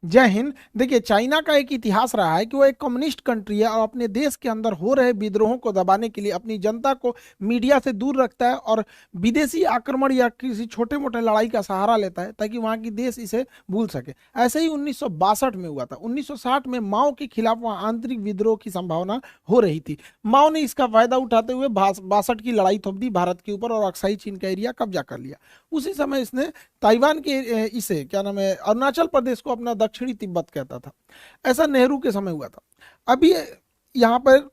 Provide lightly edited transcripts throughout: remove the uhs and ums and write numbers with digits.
जय हिंद। देखिए, चाइना का एक इतिहास रहा है कि वो एक कम्युनिस्ट कंट्री है और अपने देश के अंदर हो रहे विद्रोहों को दबाने के लिए अपनी जनता को मीडिया से दूर रखता है और विदेशी आक्रमण या किसी छोटे मोटे लड़ाई का सहारा लेता है ताकि वहाँ की देश इसे भूल सके। ऐसे ही 1962 में हुआ था। 1960 में माओ के खिलाफ वहाँ आंतरिक विद्रोह की संभावना हो रही थी। माओ ने इसका फायदा उठाते हुए 62 की लड़ाई थोप दी भारत के ऊपर और अक्साई चीन का एरिया कब्जा कर लिया। उसी समय इसने ताइवान के इसे क्या नाम है, अरुणाचल प्रदेश को अपना दक्षिणी तिब्बत कहता था। ऐसा नेहरू के समय हुआ था। अभी यहाँ पर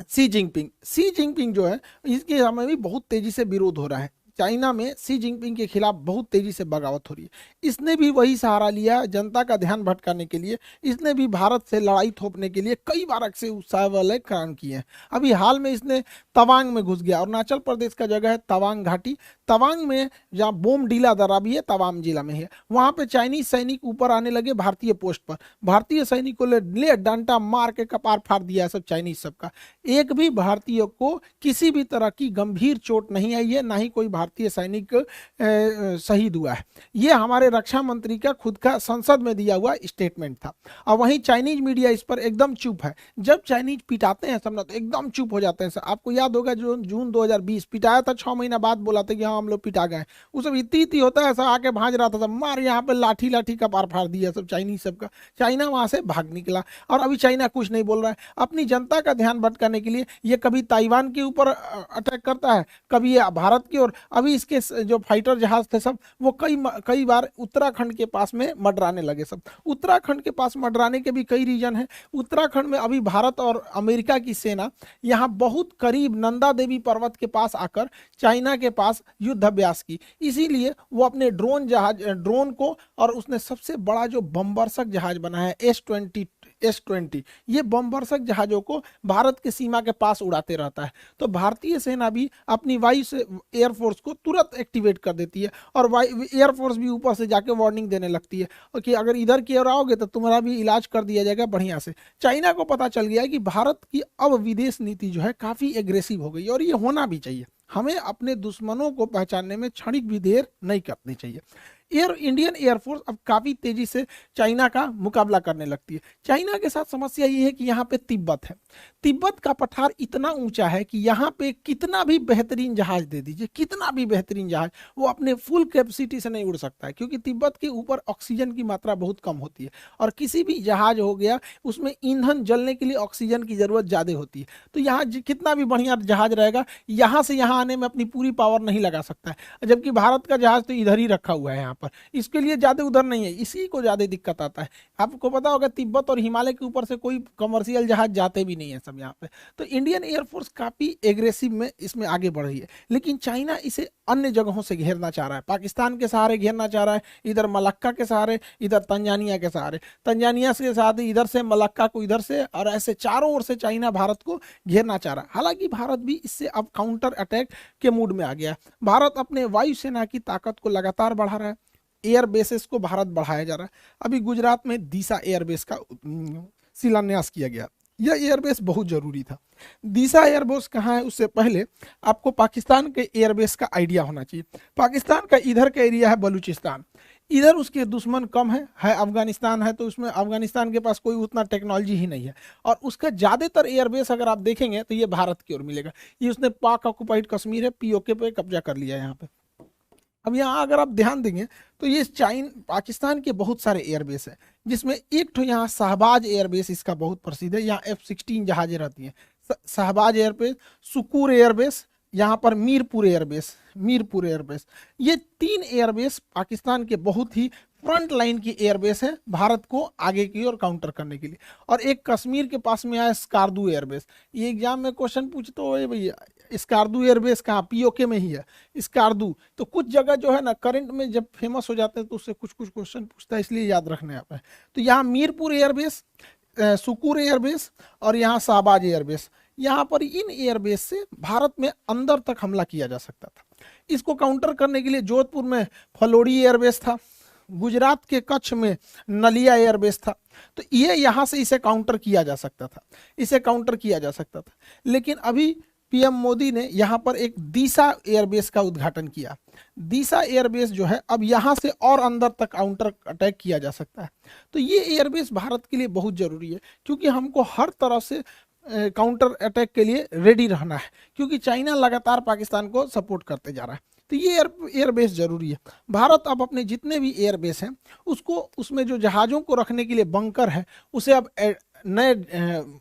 सी जिनपिंग जो है, इसके समय भी बहुत तेजी से विरोध हो रहा है। चाइना में सी जिनपिंग के खिलाफ बहुत तेजी से बगावत हो रही है। इसने भी वही सहारा लिया जनता का ध्यान भटकाने के लिए। इसने भी भारत से लड़ाई थोपने के लिए कई बार अक्सर उत्साह वाले काम किए हैं। अभी हाल में इसने तवांग में घुस गया। अरुणाचल प्रदेश का जगह है तवांग घाटी। तवांग में जहाँ बोमडीला दर्रा भी है, तवांग जिला में है, वहां पे चाइनीज सैनिक ऊपर आने लगे भारतीय पोस्ट पर। भारतीय सैनिकों ने ले डंडा मार के कपार फाड़ दिया है सब चाइनीज सबका। एक भी भारतीय को किसी भी तरह की गंभीर चोट नहीं आई है, ना ही कोई भारतीय सैनिक शहीद हुआ है। ये हमारे रक्षा मंत्री का खुद का संसद में दिया हुआ स्टेटमेंट था। और वहीं चाइनीज मीडिया इस पर एकदम चुप है। जब चाइनीज पिटाते हैं सब ना तो एकदम चुप हो जाते हैं। आपको याद होगा जो जून 2020 पिटाया था, 6 महीना बाद बोला था कि हाँ हम लोग पिटा गए। वो सब इतनी इतनी होता है, सब आके भाज रहा था, सब मार यहाँ पे लाठी लाठी का पार फाड़ दिया सब चाइनीज सबका। चाइना वहां से भाग निकला और अभी चाइना कुछ नहीं बोल रहा है। अपनी जनता का ध्यान भटकाने के लिए ये कभी ताइवान के ऊपर अटैक करता है, कभी ये भारत की ओर। अभी इसके जो फाइटर जहाज थे सब वो कई बार उत्तराखंड के पास में मडराने लगे सब। उत्तराखंड के पास मडराने के भी कई रीजन है। उत्तराखंड में अभी भारत और अमेरिका की सेना यहाँ बहुत करीब नंदा देवी पर्वत के पास आकर चाइना के पास युद्ध अभ्यास की। इसीलिए वो अपने ड्रोन को, और उसने सबसे बड़ा जो बमवर्षक जहाज बना है S-20 ये बमवर्षक जहाजों को भारत के सीमा के पास उड़ाते रहता है। तो भारतीय सेना भी अपनी वायु से एयरफोर्स को तुरंत एक्टिवेट कर देती है और एयरफोर्स भी ऊपर से जाके वार्निंग देने लगती है कि अगर इधर की ओर आओगे तो तुम्हारा भी इलाज कर दिया जाएगा बढ़िया से। चाइना को पता चल गया है कि भारत की अब विदेश नीति जो है काफी एग्रेसिव हो गई और ये होना भी चाहिए। हमें अपने दुश्मनों को पहचानने में क्षणिक भी देर नहीं करनी चाहिए। इंडियन एयरफोर्स अब काफी तेजी से चाइना का मुकाबला करने लगती है। चाइना के साथ समस्या ये है कि यहाँ पे तिब्बत है। तिब्बत का पठार इतना ऊंचा है कि यहाँ पे कितना भी बेहतरीन जहाज दे दीजिए, कितना भी बेहतरीन जहाज, वो अपने फुल कैपेसिटी से नहीं उड़ सकता है क्योंकि तिब्बत के ऊपर ऑक्सीजन की मात्रा बहुत कम होती है और किसी भी जहाज हो गया उसमें ईंधन जलने के लिए ऑक्सीजन की जरूरत ज्यादा होती है। तो यहाँ कितना भी बढ़िया जहाज रहेगा, यहाँ से यहाँ आने में अपनी पूरी पावर नहीं लगा सकता है। जबकि भारत का जहाज तो इधर ही रखा हुआ है यहाँ पर, इसके लिए ज्यादा उधर नहीं है, इसी को ज्यादा दिक्कत आता है। आपको पता होगा तिब्बत और हिमालय के ऊपर से कोई कमर्शियल जहाज जाते भी नहीं है सब यहाँ पे। तो इंडियन एयरफोर्स काफी एग्रेसिव में इसमें आगे बढ़ रही है। लेकिन चाइना इसे अन्य जगहों से घेरना चाह रहा है। पाकिस्तान के सहारे घेरना चाह रहा है, इधर मलक्का के सहारे, इधर तंजानिया के सहारे, तंजानिया के साथ इधर से मलक्का को इधर से, और ऐसे चारों ओर से चाइना भारत को घेरना चाह रहा है। हालांकि भारत भी इससे अब काउंटर अटैक के मूड में आ गया है। भारत अपने वायुसेना की ताकत को लगातार बढ़ा रहा है। एयर बेसेस को भारत बढ़ाया जा रहा है। अभी गुजरात में दीसा एयरबेस का शिलान्यास किया गया। यह एयरबेस बहुत जरूरी था। दीसा एयरबेस कहाँ है उससे पहले आपको पाकिस्तान के एयरबेस का आइडिया होना चाहिए। पाकिस्तान का इधर का एरिया है बलूचिस्तान, इधर उसके दुश्मन कम है अफगानिस्तान है, तो उसमें अफगानिस्तान के पास कोई उतना टेक्नोलॉजी ही नहीं है। और उसका ज्यादातर एयरबेस अगर आप देखेंगे तो ये भारत की ओर मिलेगा। ये उसने पाक ऑक्युपाइड कश्मीर है, पीओके पे कब्जा कर लिया है यहाँ पे। अब यहाँ अगर आप ध्यान देंगे तो ये पाकिस्तान के बहुत सारे एयरबेस है, जिसमें एक तो यहाँ शहबाज एयरबेस इसका बहुत प्रसिद्ध है। यहाँ F-16 जहाजें रहती हैं। शहबाज एयरबेस, सुकूर एयरबेस, यहाँ पर मीरपुर एयरबेस, ये 3 एयरबेस पाकिस्तान के बहुत ही फ्रंट लाइन की एयरबेस है भारत को आगे की ओर काउंटर करने के लिए। और एक कश्मीर के पास में आया स्कार्दू एयरबेस। ये एग्जाम में क्वेश्चन पूछते हो भैया स्कार्दू एयरबेस कहाँ, पीओके में ही है स्कार्दू। तो कुछ जगह जो है ना करंट में जब फेमस हो जाते हैं तो उससे कुछ कुछ क्वेश्चन पूछता है, इसलिए याद रखने आप है। तो यहाँ मीरपुर एयरबेस, सुकूर एयरबेस और यहाँ शहबाज एयरबेस, यहाँ पर इन एयरबेस से भारत में अंदर तक हमला किया जा सकता था। इसको काउंटर करने के लिए जोधपुर में फलोड़ी एयरबेस था, गुजरात के कच्छ में नलिया एयरबेस था। तो ये यहाँ से इसे काउंटर किया जा सकता था, लेकिन अभी पीएम मोदी ने यहाँ पर एक दीसा एयरबेस का उद्घाटन किया। दीसा एयरबेस जो है अब यहाँ से और अंदर तक काउंटर अटैक किया जा सकता है। तो ये एयरबेस भारत के लिए बहुत जरूरी है, क्योंकि हमको हर तरह से काउंटर अटैक के लिए रेडी रहना है, क्योंकि चाइना लगातार पाकिस्तान को सपोर्ट करते जा रहा है। तो ये एयरबेस जरूरी है। भारत अब अपने जितने भी एयरबेस हैं उसको, उसमें जो जहाज़ों को रखने के लिए बंकर है उसे अब नए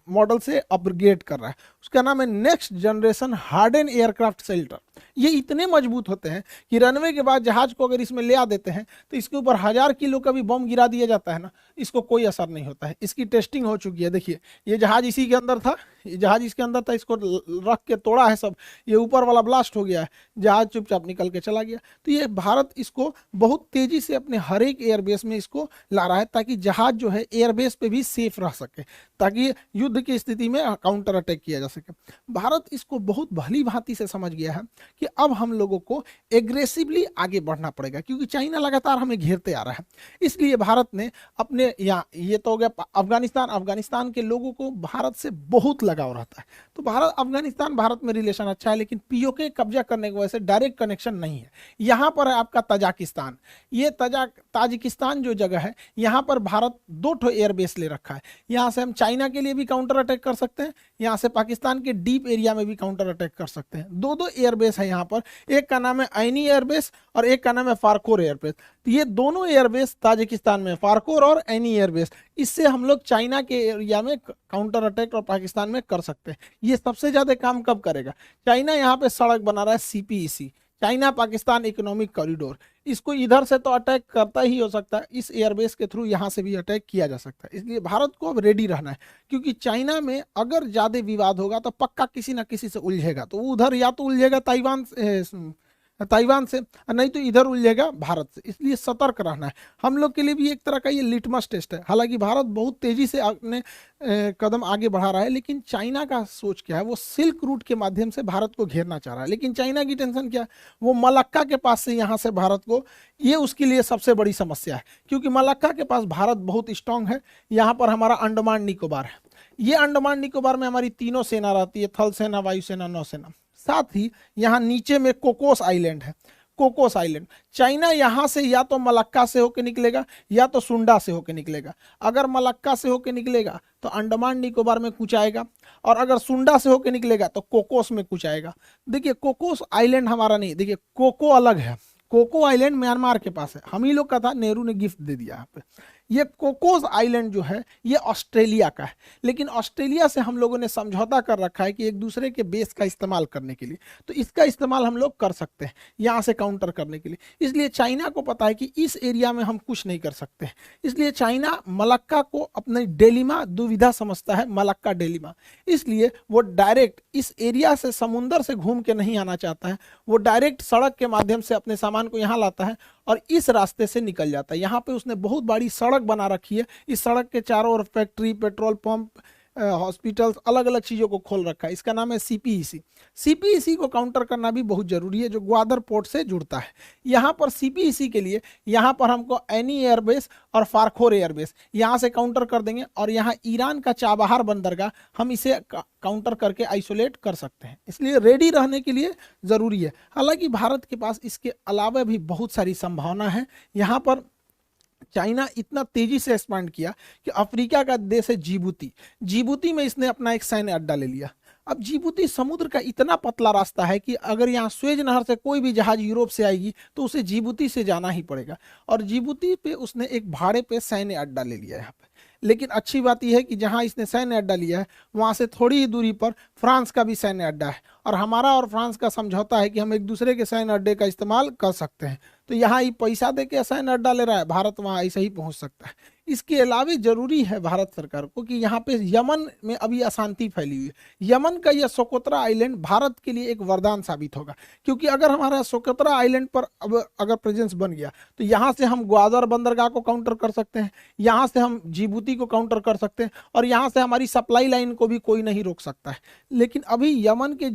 मॉडल से अपग्रेड कर रहा है। उसका नाम है next generation harden aircraft shelter. ये इतने मजबूत होते हैं कि रनवे के बाद जहाज को अगर इसमें ले आ देते हैं तो इसके ऊपर 1000 किलो का भी बम गिरा दिया जाता है ना, इसको कोई असर नहीं होता है। इसकी टेस्टिंग हो चुकी है। देखिए ये जहाज इसी के अंदर था, ये जहाज इसके अंदर था, इसको रख के तोड़ा है सब, ये ऊपर वाला ब्लास्ट हो गया है, जहाज चुपचाप निकल के चला गया। तो ये भारत इसको बहुत तेजी से अपने हर एक एयरबेस में इसको ला रहा है, ताकि जहाज जो है एयरबेस पे भी सेफ रह सके, ताकि युद्ध की स्थिति में काउंटर अटैक किया जा सके। भारत इसको बहुत भली भांति से समझ गया है कि अब हम लोगों को एग्रेसिवली आगे बढ़ना पड़ेगा, क्योंकि चाइना लगातार हमें घेरते आ रहा है। इसलिए भारत ने अपने यहाँ, ये तो हो गया अफगानिस्तान के लोगों को भारत से बहुत लगाव रहता है। तो भारत अफगानिस्तान भारत में रिलेशन अच्छा है, लेकिन पीओके कब्जा करने की वजह से डायरेक्ट कनेक्शन नहीं है। यहाँ पर है आपका तजाकिस्तान। ये ताजिकिस्तान जो जगह है, यहाँ पर भारत 2 एयरबेस ले रखा है। यहाँ से हम चाइना के लिए भी काउंटर अटैक कर सकते हैं, यहाँ से पाकिस्तान के डीप एरिया में भी काउंटर अटैक कर सकते हैं। 2 एयरबेस है यहाँ पर, एक का नाम है ऐनी एयरबेस और एक का नाम है फारकोर एयरबेस। तो ये दोनों एयरबेस ताजिकिस्तान में, फारकोर और ऐनी एयरबेस, इससे हम लोग चाइना के एरिया में काउंटर अटैक और पाकिस्तान में कर सकते हैं। ये सबसे ज्यादा काम कब करेगा? चाइना यहाँ पे सड़क बना रहा है CPEC, China Pakistan economic corridor. इसको इधर से तो अटैक करता ही हो सकता है, इस एयरबेस के थ्रू यहाँ से भी अटैक किया जा सकता है। इसलिए भारत को अब रेडी रहना है, क्योंकि चाइना में अगर ज्यादा विवाद होगा तो पक्का किसी ना किसी से उलझेगा। तो उधर या तो उलझेगा ताइवान से, और नहीं तो इधर उलझेगा भारत से। इसलिए सतर्क रहना है। हम लोग के लिए भी एक तरह का ये लिटमस टेस्ट है। हालांकि भारत बहुत तेजी से अपने कदम आगे बढ़ा रहा है, लेकिन चाइना का सोच क्या है? वो सिल्क रूट के माध्यम से भारत को घेरना चाह रहा है। लेकिन चाइना की टेंशन क्या है? वो मलक्का के पास से यहाँ से भारत को, ये उसके लिए सबसे बड़ी समस्या है, क्योंकि मलक्का के पास भारत बहुत स्ट्रांग है। यहाँ पर हमारा अंडमान निकोबार है। ये अंडमान निकोबार में हमारी तीनों सेना रहती है, थल सेना, वायुसेना, नौसेना। साथ ही यहाँ नीचे में कोकोस आइलैंड है। कोकोस आइलैंड, चाइना यहाँ से या तो मलक्का से होकर निकलेगा या तो सुंडा से होकर निकलेगा। अगर मलक्का से होकर निकलेगा तो अंडमान निकोबार में कुछ आएगा, और अगर सुंडा से होकर निकलेगा तो कोकोस में कुछ आएगा। देखिए कोकोस आइलैंड हमारा नहीं, देखिए कोको अलग है। कोको आइलैंड म्यांमार के पास है, हम ही लोग का था, नेहरू ने गिफ्ट दे दिया यहाँ पे। ये कोकोस आइलैंड जो है ये ऑस्ट्रेलिया का है, लेकिन ऑस्ट्रेलिया से हम लोगों ने समझौता कर रखा है कि एक दूसरे के बेस का इस्तेमाल करने के लिए, तो इसका इस्तेमाल हम लोग कर सकते हैं यहाँ से काउंटर करने के लिए। इसलिए चाइना को पता है कि इस एरिया में हम कुछ नहीं कर सकते हैं। इसलिए चाइना मलक्का को अपने डेलिमा दुविधा समझता है, मलक्का डेलिमा। इसलिए वो डायरेक्ट इस एरिया से, समुंदर से घूम के नहीं आना चाहता है। वो डायरेक्ट सड़क के माध्यम से अपने सामान को यहाँ लाता है और इस रास्ते से निकल जाता है। यहाँ पे उसने बहुत बड़ी सड़क बना रखी है। इस सड़क के चारों ओर फैक्ट्री, पेट्रोल पंप, हॉस्पिटल्स, अलग अलग चीजों को खोल रखा है। इसका नाम है सीपीईसी। सीपीईसी को काउंटर करना भी बहुत जरूरी है, जो ग्वादर पोर्ट से जुड़ता है। यहाँ पर सीपीईसी के लिए यहाँ पर हमको ऐनी एयरबेस और फारखोर एयरबेस यहाँ से काउंटर कर देंगे, और यहाँ ईरान का चाबहार बंदरगाह हम इसे काउंटर करके आइसोलेट कर सकते हैं। इसलिए रेडी रहने के लिए जरूरी है। हालांकि भारत के पास इसके अलावा भी बहुत सारी संभावना है। यहाँ पर चाइना इतना तेजी से एक्सपांड किया कि अफ्रीका का देश है जिबूती में इसने अपना एक सैन्य अड्डा ले लिया। अब जिबूती समुद्र का इतना पतला रास्ता है कि अगर यहाँ स्वेज नहर से कोई भी जहाज यूरोप से आएगी तो उसे जिबूती से जाना ही पड़ेगा, और जिबूती पे उसने एक भाड़े पे सैन्य अड्डा ले लिया यहाँ पे। लेकिन अच्छी बात यह है कि जहां इसने सैन्य अड्डा लिया है वहां से थोड़ी ही दूरी पर फ्रांस का भी सैन्य अड्डा है, और हमारा और फ्रांस का समझौता है कि हम एक दूसरे के सैन्य अड्डे का इस्तेमाल कर सकते हैं। तो यहाँ ये पैसा दे के सैन्य अड्डा ले रहा है, भारत वहाँ ऐसे ही पहुंच सकता है। इसके अलावा जरूरी है भारत सरकार को कि यहाँ पे यमन में अभी अशांति फैली हुई है। यमन का यह सोकोत्रा आइलैंड भारत के लिए एक वरदान साबित होगा, क्योंकि अगर हमारा सोकोत्रा आइलैंड पर अब अगर प्रेजेंस बन गया तो यहाँ से हम ग्वादर बंदरगाह को काउंटर कर सकते हैं, यहाँ से हम जिबूती को काउंटर कर सकते हैं, और यहाँ से हमारी सप्लाई लाइन को भी कोई नहीं रोक सकता है। लेकिन अभी यमन के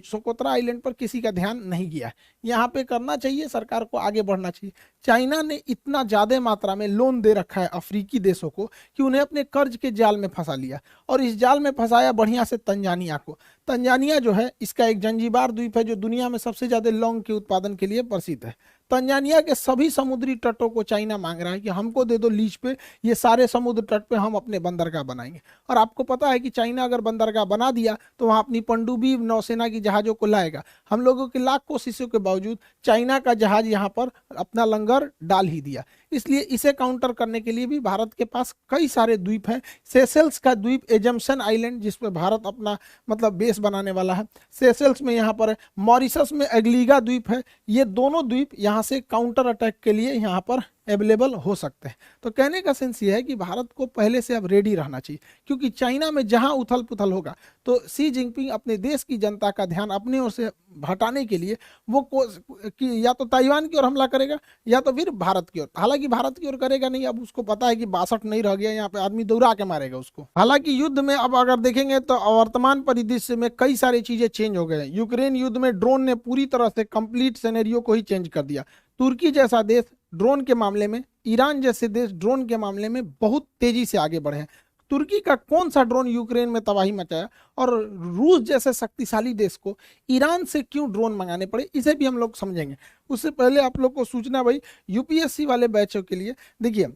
सोकोत्रा आइलैंड पर किसी का ध्यान नहीं गया है। यहाँ पे करना चाहिए, सरकार को आगे बढ़ना चाहिए। चाइना ने इतना ज्यादा मात्रा में लोन दे रखा है अफ्रीकी देशों को कि उन्हें अपने कर्ज के जाल में फंसा लिया, और इस जाल में फंसाया बढ़िया से तंजानिया को। तंजानिया जो है, इसका एक जंजीबार द्वीप है जो दुनिया में सबसे ज्यादा लौंग के उत्पादन के लिए प्रसिद्ध है। तंजानिया के सभी समुद्री तटों को चाइना मांग रहा है कि हमको दे दो लीज पे, ये सारे समुद्र तट पे हम अपने बंदरगाह बनाएंगे। और आपको पता है कि चाइना अगर बंदरगाह बना दिया तो वहां अपनी पनडुब्बी नौसेना की जहाजों को लाएगा। हम लोगों की लाख कोशिशों के बावजूद चाइना का जहाज यहाँ पर अपना लंगर डाल ही दिया। इसलिए इसे काउंटर करने के लिए भी भारत के पास कई सारे द्वीप हैं। सेशेल्स का द्वीप एजम्पशन आइलैंड, जिस पे भारत अपना मतलब बेस बनाने वाला है, सेशेल्स में यहाँ पर है। मॉरिशस में एग्लीगा द्वीप है। ये दोनों द्वीप यहाँ से काउंटर अटैक के लिए यहाँ पर अवेलेबल हो सकते हैं। तो कहने का सेंस ये है कि भारत को पहले से अब रेडी रहना चाहिए, क्योंकि चाइना में जहां उथल पुथल होगा तो सी जिनपिंग अपने देश की जनता का ध्यान अपने ओर से हटाने के लिए वो कि या तो ताइवान की ओर हमला करेगा या तो फिर भारत की ओर। हालांकि भारत की ओर करेगा नहीं, अब उसको पता है कि 62 नहीं रह गया, यहाँ पे आदमी दौड़ा के मारेगा उसको। हालांकि युद्ध में अब अगर देखेंगे तो वर्तमान परिदृश्य में कई सारी चीजें चेंज हो गए हैं। यूक्रेन युद्ध में ड्रोन ने पूरी तरह से कंप्लीट सिनेरियो को ही चेंज कर दिया। तुर्की जैसा देश ड्रोन के मामले में, ईरान जैसे देश ड्रोन के मामले में बहुत तेजी से आगे बढ़े हैं। तुर्की का कौन सा ड्रोन यूक्रेन में तबाही मचाया, और रूस जैसे शक्तिशाली देश को ईरान से क्यों ड्रोन मंगाने पड़े, इसे भी हम लोग समझेंगे। उससे पहले आप लोग को सूचना भाई, यूपीएससी वाले बैचों के लिए देखिए,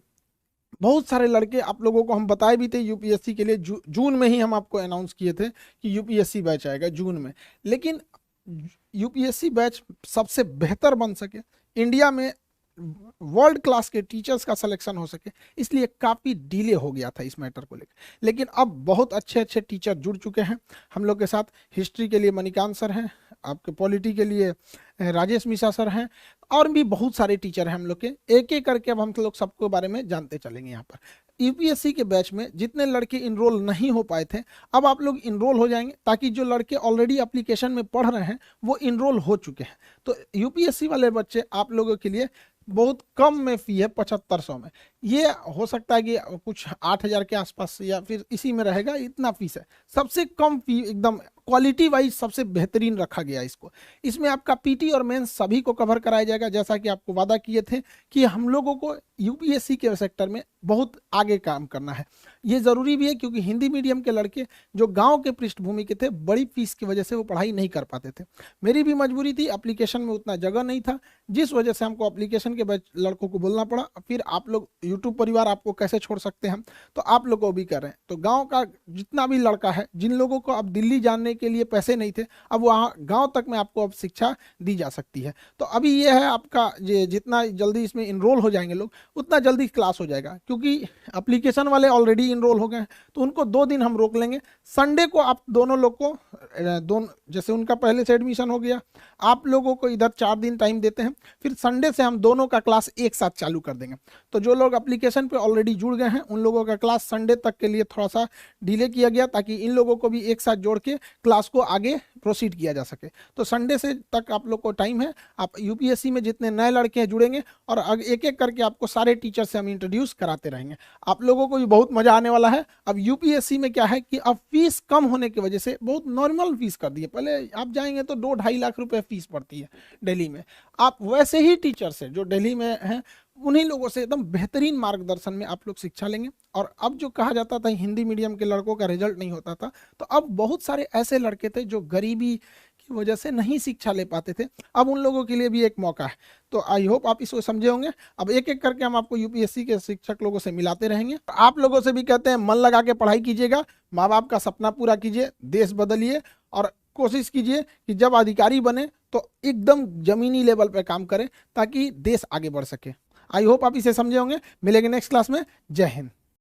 बहुत सारे लड़के आप लोगों को हम बताए भी थे यूपीएससी के लिए। जून में ही हम आपको अनाउंस किए थे कि यूपीएससी बैच आएगा जून में। लेकिन यूपीएससी बैच सबसे बेहतर बन सके, इंडिया में वर्ल्ड क्लास के टीचर्स का सिलेक्शन हो सके, इसलिए काफ़ी डिले हो गया था इस मैटर को लेकर। लेकिन अब बहुत अच्छे अच्छे टीचर जुड़ चुके हैं हम लोग के साथ। हिस्ट्री के लिए मणिकांत सर हैं, आपके पॉलिटी के लिए राजेश मिश्रा सर हैं, और भी बहुत सारे टीचर हैं हम लोग के। एक एक करके अब हम लोग सबके बारे में जानते चलेंगे। यहाँ पर यूपीएससी के बैच में जितने लड़के इनरोल नहीं हो पाए थे, अब आप लोग इनरोल हो जाएंगे, ताकि जो लड़के ऑलरेडी एप्लीकेशन में पढ़ रहे हैं वो इनरोल हो चुके हैं। तो यूपीएससी वाले बच्चे आप लोगों के लिए बहुत कम में फी है, 7500 में। ये हो सकता है कि कुछ 8000 के आसपास या फिर इसी में रहेगा, इतना फीस है। सबसे कम फी, एकदम क्वालिटी वाइज सबसे बेहतरीन रखा गया इसको। इसमें आपका पीटी और मेंस सभी को कवर कराया जाएगा, जैसा कि आपको वादा किए थे कि हम लोगों को यूपीएससी के सेक्टर में बहुत आगे काम करना है। ये ज़रूरी भी है, क्योंकि हिंदी मीडियम के लड़के जो गांव के पृष्ठभूमि के थे, बड़ी फीस की वजह से वो पढ़ाई नहीं कर पाते थे। मेरी भी मजबूरी थी, एप्लीकेशन में उतना जगह नहीं था, जिस वजह से हमको एप्लीकेशन के लड़कों को बोलना पड़ा। फिर आप लोग यूट्यूब परिवार आपको कैसे छोड़ सकते हैं, तो आप लोग को भी कर रहे हैं। तो गाँव का जितना भी लड़का है, जिन लोगों को अब दिल्ली जाने के लिए पैसे नहीं थे, अब वहाँ गाँव तक में आपको अब शिक्षा दी जा सकती है। तो अभी ये है आपका, जितना जल्दी इसमें इनरोल हो जाएंगे लोग, उतना जल्दी क्लास हो जाएगा। क्योंकि एप्लीकेशन वाले ऑलरेडी इनरोल हो गए हैं, तो उनको 2 दिन हम रोक लेंगे। संडे को आप दोनों लोग को जैसे उनका पहले से एडमिशन हो गया, आप लोगों को इधर 4 दिन टाइम देते हैं, फिर संडे से हम दोनों का क्लास एक साथ चालू कर देंगे। तो जो लोग एप्लीकेशन पे ऑलरेडी जुड़ गए हैं, उन लोगों का क्लास संडे तक के लिए थोड़ा सा डिले किया गया, ताकि इन लोगों को भी एक साथ जोड़ के क्लास को आगे प्रोसीड किया जा सके। तो संडे से तक आप लोग को टाइम है। आप यूपीएससी में जितने नए लड़के हैं जुड़ेंगे, और एक एक करके आपको सारे टीचर से हम इंट्रोड्यूस कराते रहेंगे। आप लोगों को भी बहुत मजा आने वाला है। अब यूपीएससी में क्या है कि अब फीस कम होने की वजह से बहुत नॉर्मल फीस कर दी है। पहले आप जाएंगे तो 2-2.5 लाख रुपए फीस पड़ती है दिल्ली में। आप वैसे ही टीचर से जो दिल्ली में हैं, उन्हीं लोगों से एकदम बेहतरीन मार्गदर्शन में आप लोग शिक्षा लेंगे। और अब जो कहा जाता था हिंदी मीडियम के लड़कों का रिजल्ट नहीं होता था, तो अब बहुत सारे ऐसे लड़के थे जो गरीबी की वजह से नहीं शिक्षा ले पाते थे। अब उन लोगों के लिए भी एक मौका है। तो आई होप आप इसको समझे होंगे। अब एक एक करके हम आपको यूपीएससी के शिक्षक लोगों से मिलाते रहेंगे। आप लोगों से भी कहते हैं, मन लगा के पढ़ाई कीजिएगा, माँ बाप का सपना पूरा कीजिए, देश बदलिए, और कोशिश कीजिए कि जब अधिकारी बने तो एकदम जमीनी लेवल पे काम करें, ताकि देश आगे बढ़ सके। आई होप आप इसे समझे होंगे। मिलेंगे नेक्स्ट क्लास में। जय हिंद।